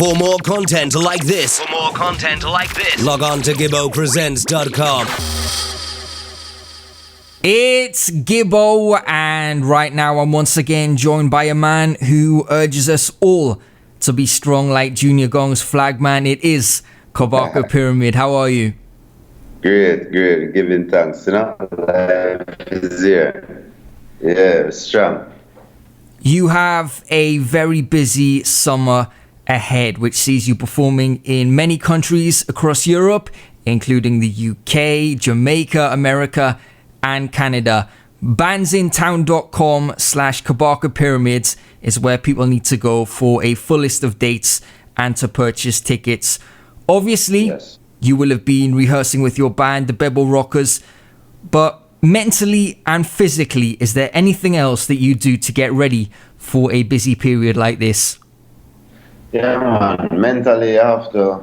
For more content like this, log on to gibbopresents.com. It's Gibbo, and right now I'm once again joined by a man who urges us all to be strong like Junior Gong's flagman. It is Kabaka Pyramid. How are you? Great. Giving thanks, life is here. Yeah, strong. You have a very busy summer ahead, which sees you performing in many countries across Europe, including the UK, Jamaica, America, and Canada. Bandsintown.com/Kabaka Pyramids is where people need to go for a full list of dates and to purchase tickets. Obviously, yes, you will have been rehearsing with your band, the Bebel Rockers, but mentally and physically, is there anything else that you do to get ready for a busy period like this? Yeah, man. Mentally, you have to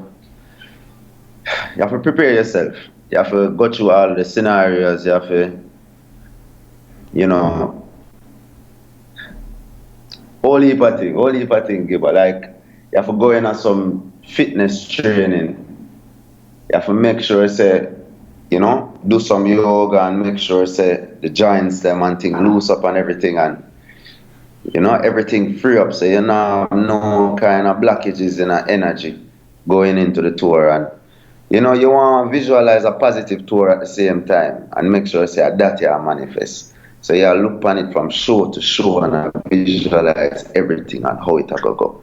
prepare yourself. You have to go through all the scenarios. You have to, whole heap of thing, but like, you have to go in on some fitness training. You have to make sure, do some yoga and make sure, the joints, them and thing loose up and everything, and, everything free up, so no kind of blockages in our energy going into the tour. And, you want to visualize a positive tour at the same time and make sure, that you manifest. So you look on it from show to show and visualize everything and how it will go.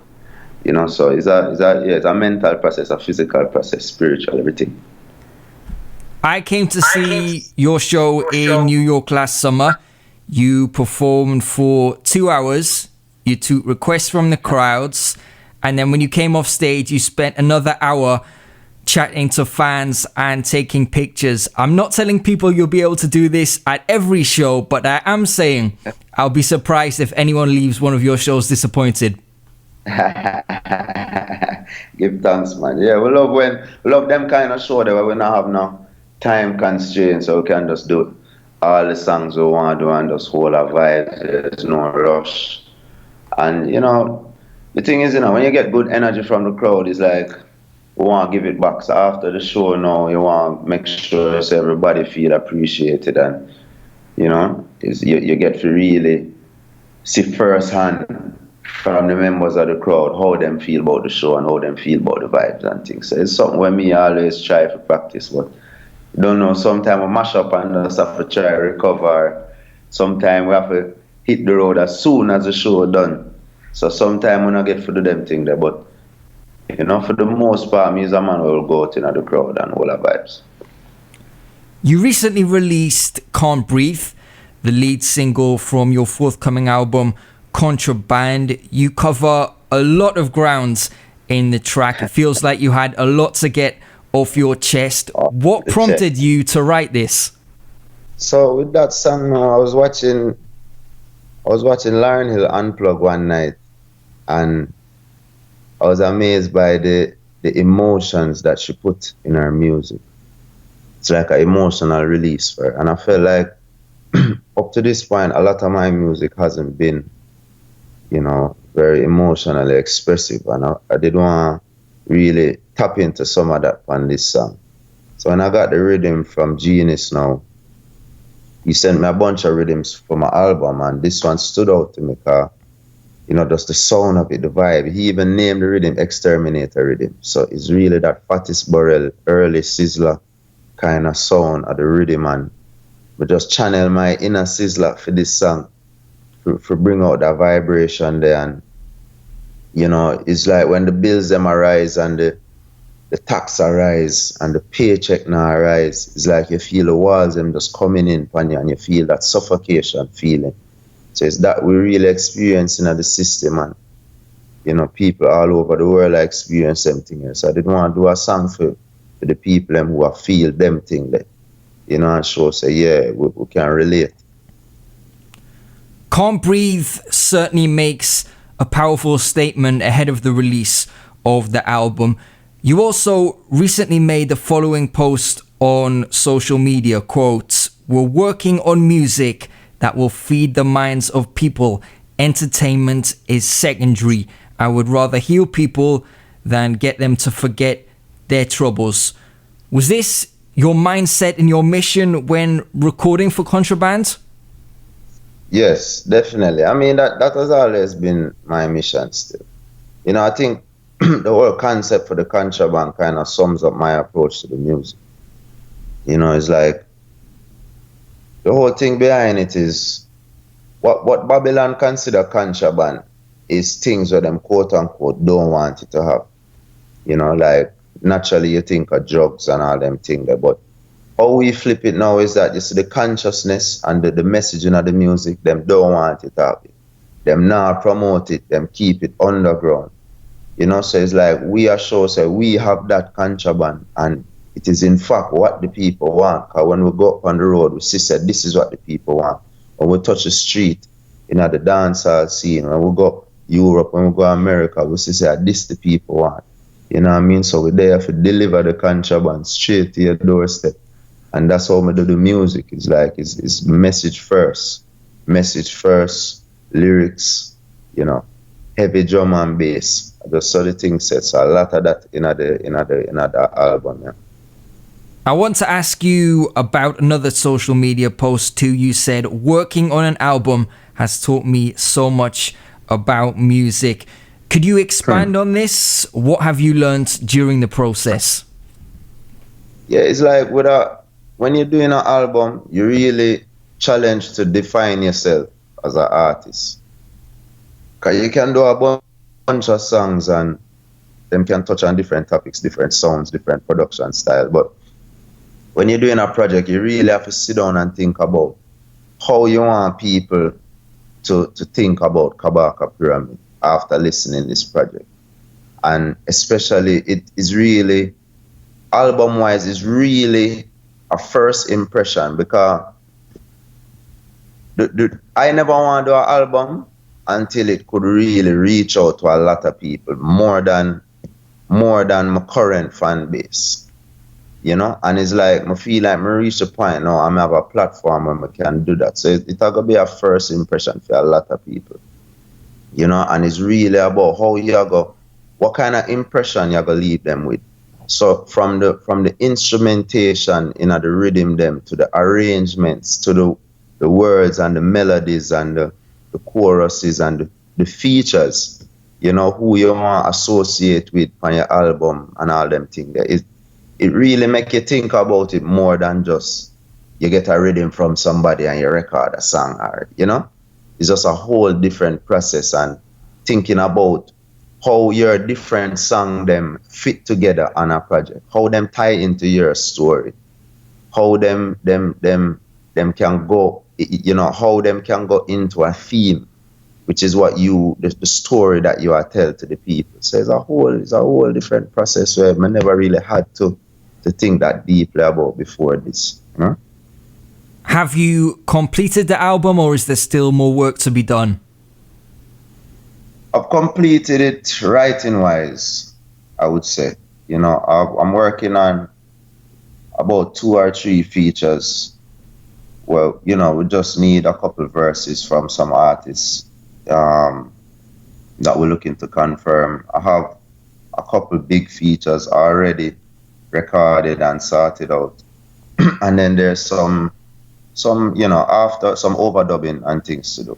So it's a mental process, a physical process, spiritual, everything. I came to see your show in New York last summer. You performed for 2 hours. You took requests from the crowds. And then when you came off stage, you spent another hour chatting to fans and taking pictures. I'm not telling people you'll be able to do this at every show, but I am saying I'll be surprised if anyone leaves one of your shows disappointed. Give thanks, man. Yeah, we love them kind of show that we don't have no time constraints, so we can just do all the songs we want to do and just hold a vibe. There's no rush. And the thing is, when you get good energy from the crowd, it's like we want to give it back. So after the show now, you want to make sure everybody feel appreciated, and you get to really see firsthand from the members of the crowd how them feel about the show and how them feel about the vibes and things. So it's something where me always try to practice, but don't know, sometimes we mash up and just have to try to recover. Sometimes we have to hit the road as soon as the show done. So sometimes we don't get to do them thing there, but for the most part, me as a man will go out in the crowd and all the vibes. You recently released Can't Breathe, the lead single from your forthcoming album, Contraband. You cover a lot of grounds in the track. It feels like you had a lot to get off your chest. What prompted you to write this? So with that song, I was watching Lauryn Hill Unplug one night, and I was amazed by the emotions that she put in her music. It's like an emotional release for her. And I felt like up to this point, a lot of my music hasn't been, very emotionally expressive. And I did want to really tap into some of that on this song. So when I got the rhythm from Genius now, he sent me a bunch of rhythms for my album, and this one stood out to me because, just the sound of it, the vibe. He even named the rhythm Exterminator Rhythm. So it's really that Fatis Burrell, early Sizzler kind of sound of the rhythm, and I just channel my inner Sizzler for this song, for bring out that vibration there. And, it's like when the bills them arise and the tax arise and the paycheck now arise, it's like you feel the walls them just coming in upon you and you feel that suffocation feeling. So it's that we're really experiencing at the system, and people all over the world are experiencing something else. So I didn't want to do a song for the people them who feel them thing that, and show we can relate. Can't Breathe certainly makes a powerful statement ahead of the release of the album. You also recently made the following post on social media, quote, "We're working on music that will feed the minds of people. Entertainment is secondary. I would rather heal people than get them to forget their troubles. Was this your mindset and your mission when recording for Contraband? Yes, definitely. I mean, that has always been my mission still. You know, I think the whole concept for the Contraband kind of sums up my approach to the music. You know, it's like the whole thing behind it is what Babylon consider contraband is things that them quote unquote don't want it to have. You know, like naturally you think of drugs and all them things there, but how we flip it now is that you see the consciousness and the messaging of the music, them don't want it to have it. Them not promote it, them keep it underground. You know, so it's like we are sure, so we have that contraband, and it is in fact what the people want. Because when we go up on the road, we see that this is what the people want. When we touch the street, you know, the dancehall scene, when we go Europe, when we go America, we see that this the people want. You know what I mean? So we're there to deliver the contraband straight to your doorstep. And that's how we do the music. It's like, it's message first, lyrics, you know, heavy drum and bass. Just so the thing sets a lot of that in the album. Yeah. I want to ask you about another social media post too. You said, working on an album has taught me so much about music. Could you expand on this? What have you learned during the process? Yeah, it's like when you're doing an album, you really challenge to define yourself as an artist. Because you can do a bunch of songs and them can touch on different topics, different sounds, different production style. But when you're doing a project, you really have to sit down and think about how you want people to think about Kabaka Pyramid after listening to this project. And especially it is really, album-wise, is really a first impression, because I never want to do an album until it could really reach out to a lot of people, more than my current fan base. You know, and it's like I feel like I reach a point now I have a platform where I can do that. So it's gonna be a first impression for a lot of people. You know, and it's really about how you go, what kind of impression you're gonna leave them with. So from the instrumentation, you know, the rhythm them, to the arrangements, to the words and the melodies and the choruses and the features, you know, who you want to associate with on your album and all them things there. It really make you think about it more than just you get a rhythm from somebody and you record a song, or, you know. It's just a whole different process, and thinking about how your different song them fit together on a project, how them tie into your story, how them can go, you know, how them can go into a theme, which is what the story that you are tell to the people. So it's a whole different process where I never really had to think that deeply about before this. You know? Have you completed the album, or is there still more work to be done? I've completed it writing wise, I would say. You know, I'm working on about 2 or 3 features. Well, you know, we just need a couple verses from some artists that we're looking to confirm. I have a couple big features already recorded and sorted out. And then there's some, you know, after some overdubbing and things to do.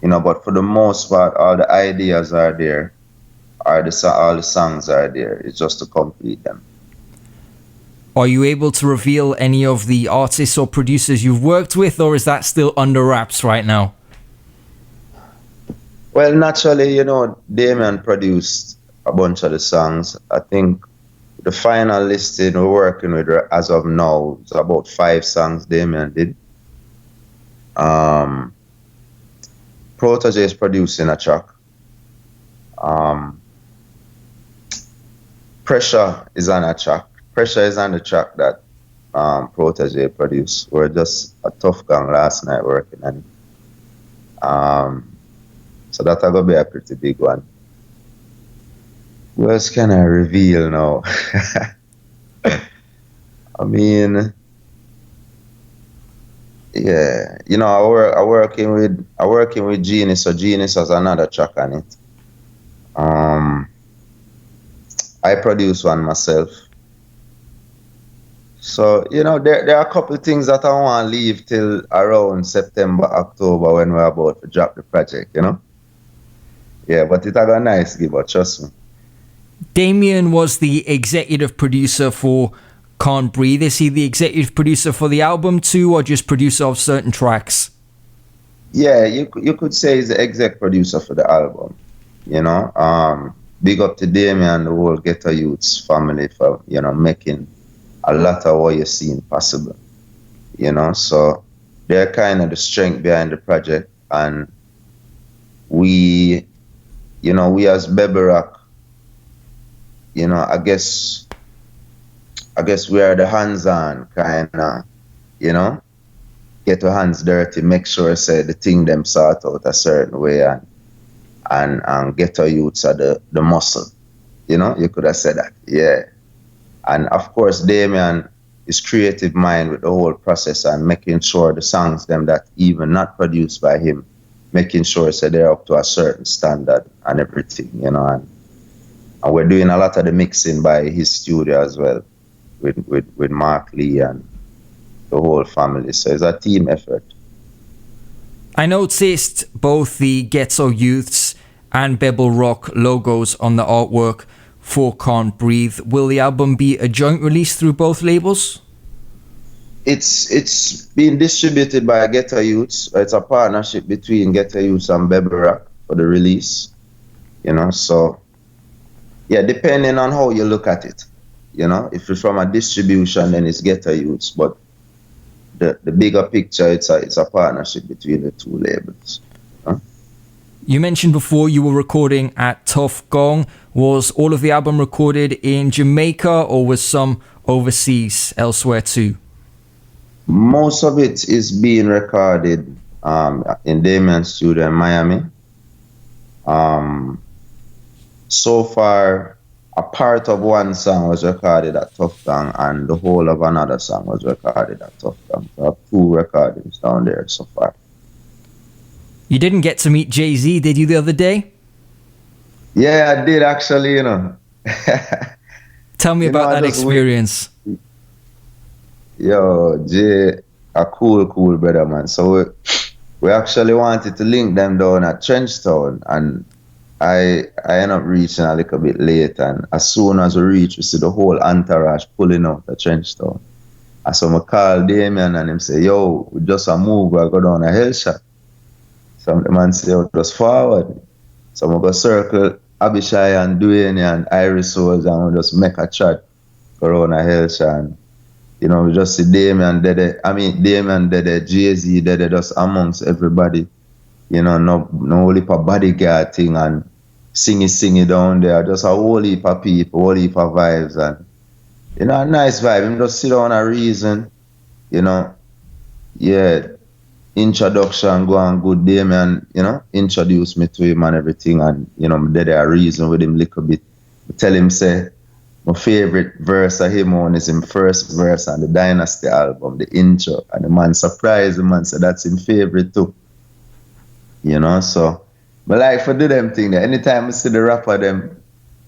You know, but for the most part, all the ideas are there, all the songs are there. It's just to complete them. Are you able to reveal any of the artists or producers you've worked with, or is that still under wraps right now? Well, naturally, you know, Damian produced a bunch of the songs. I think the final listing we're working with as of now is about 5 songs Damian did. Protege is producing a track. Pressure is on a track. Pressure is on the track that Protege produced. We're just a tough gang last night working on it. So that's going to be a pretty big one. What else can I reveal now? I mean, yeah, you know, I working with Genius, so Genius has another track on it. I produce one myself. So, there are a couple of things that I want to leave till around September, October when we're about to drop the project, Yeah, but it had a nice give, trust me. Damian was the executive producer for Can't Breathe. Is he the executive producer for the album too, or just producer of certain tracks? Yeah, you could say he's the exec producer for the album, Big up to Damian and the whole Ghetto Youths family for, making a lot of what you're seeing possible, So they're kind of the strength behind the project. And we as Baby Rock, I guess we are the hands-on kind of, get your hands dirty, make sure say the thing them sort out a certain way, and get our youths are the muscle. You could have said that, yeah. And of course, Damian is creative mind with the whole process and making sure the songs them that even not produced by him, making sure so they're up to a certain standard and everything, and we're doing a lot of the mixing by his studio as well, with Mark Lee and the whole family. So it's a team effort. I noticed both the Ghetto Youths and Bebel Rock logos on the artwork for Can't Breathe. Will the album be a joint release through both labels? It's being distributed by Ghetto Youths. It's a partnership between Ghetto Youths and Bebel Rock for the release. So yeah, depending on how you look at it. If it's from a distribution, then it's Ghetto Youths. But the bigger picture, it's a partnership between the two labels. You mentioned before you were recording at Tough Gong. Was all of the album recorded in Jamaica, or was some overseas elsewhere too? Most of it is being recorded in Damian's studio in Miami. So far, a part of one song was recorded at Tough Gong, and the whole of another song was recorded at Tough Gong. So I have 2 recordings down there so far. You didn't get to meet Jay-Z, did you, the other day? Yeah, I did actually, Tell me about that experience. Yo, Jay, a cool brother, man. So we actually wanted to link them down at Trenchtown, and I ended up reaching a little bit late, and as soon as we reach, we see the whole entourage pulling out the Trenchtown. And so I call Damian and him say, yo, we just a move, we go down a hill shot. So the man say, yo, just forward. So we go circle Abishai and Dwayne and Iris Rose, and we just make a chat, go around a hill shot. And, we just see Damian Dede, Jay-Z Dede, just amongst everybody. No heap of bodyguard thing and singy down there. Just a whole heap of people, whole heap of vibes, and a nice vibe. Him just sit down and reason, yeah. Introduction go on good. Damian, introduce me to him and everything, and did a reason with him a little bit. I tell him say my favorite verse of him on is him first verse on the Dynasty album, the intro, and the man surprised the man said that's his favorite too. So I like for do them thing there. Anytime I see the rapper them,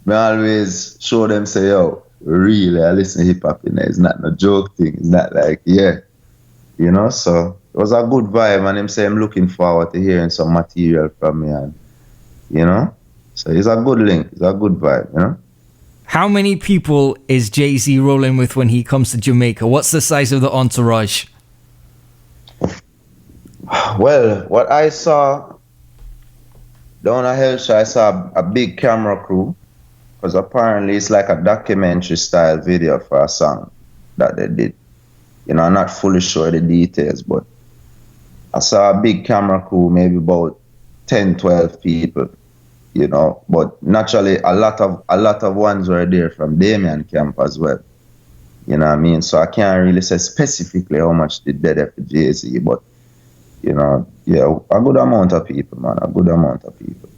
I always show them say, yo, really, I listen to hip hop, it's not no joke thing. It's not like, yeah. So it was a good vibe, and him say I'm looking forward to hearing some material from me, and so it's a good link, it's a good vibe, How many people is Jay-Z rolling with when he comes to Jamaica? What's the size of the entourage? Well, what I saw down a hill shot, I saw a big camera crew, because apparently it's like a documentary style video for a song that they did. I'm not fully sure the details, but I saw a big camera crew, maybe about 10, 12 people, but naturally a lot of ones were there from Damian camp as well. You know what I mean? So I can't really say specifically how much they did for Jay-Z, but yeah, a good amount of people, man, a good amount of people.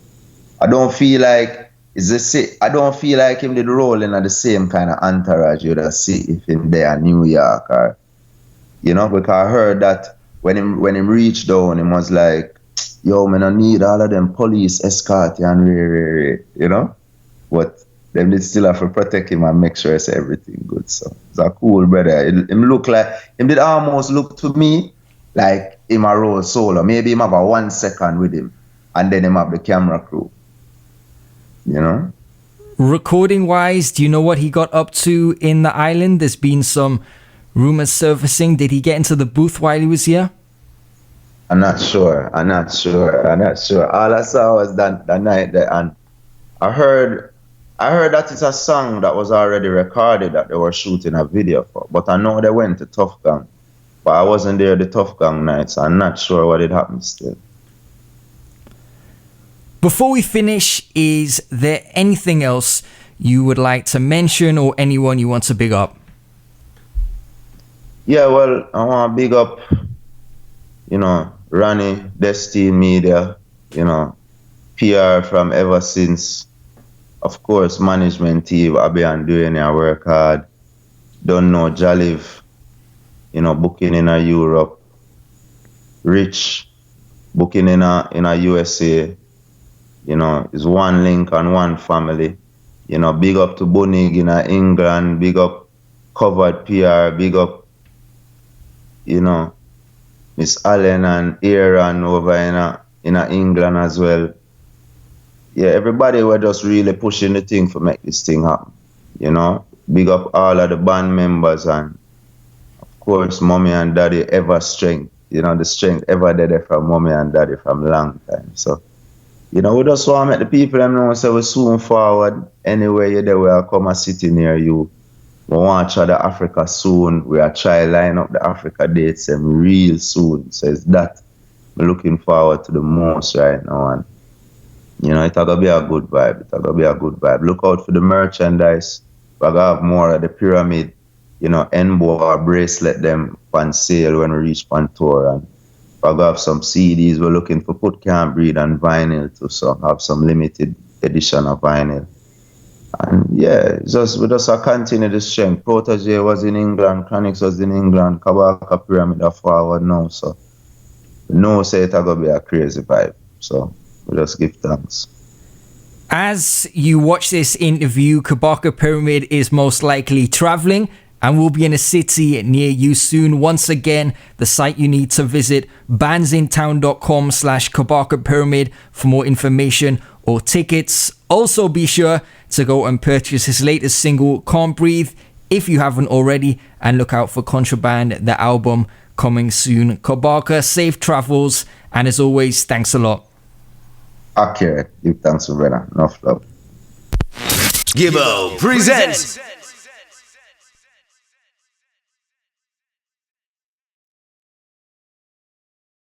I don't feel like him did roll in the same kind of entourage you'd see if him there in New York, or because I heard that when him reached down, him was like, yo, man, I need all of them police escort and but them did still have to protect him and make sure it's everything good. So it's a cool brother. Him did almost look to me like him a roll solo. Maybe him have a 1 second with him and then him have the camera crew. You know? Recording wise, do you know what he got up to in the island? There's been some rumors surfacing. Did he get into the booth while he was here? I'm not sure. All I saw was that night there, and I heard that it's a song that was already recorded that they were shooting a video for. But I know they went to Tough Gang. But I wasn't there the Tough Gang night, so I'm not sure what had happened still. Before we finish, is there anything else you would like to mention or anyone you want to big up? Yeah, well, I want to big up, Ronnie, Destiny Media, PR from ever since. Of course, management team, Abby and doing their work hard. Don't know Jaliv, booking in a Europe. Rich, booking in a USA. It's one link and one family. Big up to Bonig in England, big up Covered PR, big up, Miss Allen and Aaron over in England as well. Yeah, everybody were just really pushing the thing to make this thing happen. Big up all of the band members and of course mommy and daddy ever strength. The strength ever there from mommy and daddy from long time. So, we just want to make the people them know so we soon forward. Anywhere you're there, we'll come and sit near you. We want to try the Africa soon. We are trying to line up the Africa dates real soon. So it's that I'm looking forward to the most right now. And, it's going to be a good vibe. Look out for the merchandise. We're going to have more of the pyramid, N-bar bracelet them on sale when we reach on tour. And we're going to have some CDs. We're looking for Put Can't Breathe and vinyl too. So have some limited edition of vinyl. And yeah, we just continue the strength. Protege was in England, Chronix was in England, Kabaka Pyramid are forward now. So we know say it's going to be a crazy vibe. So we just give thanks. As you watch this interview, Kabaka Pyramid is most likely traveling and will be in a city near you soon. Once again, the site you need to visit, bandsintown.com/Kabaka Pyramid for more information or tickets. Also be sure to go and purchase his latest single, Can't Breathe, if you haven't already, and look out for Contraband, the album coming soon. Kabaka, safe travels, and as always, thanks a lot. Okay, give thanks, brother. Enough love. Gibbo presents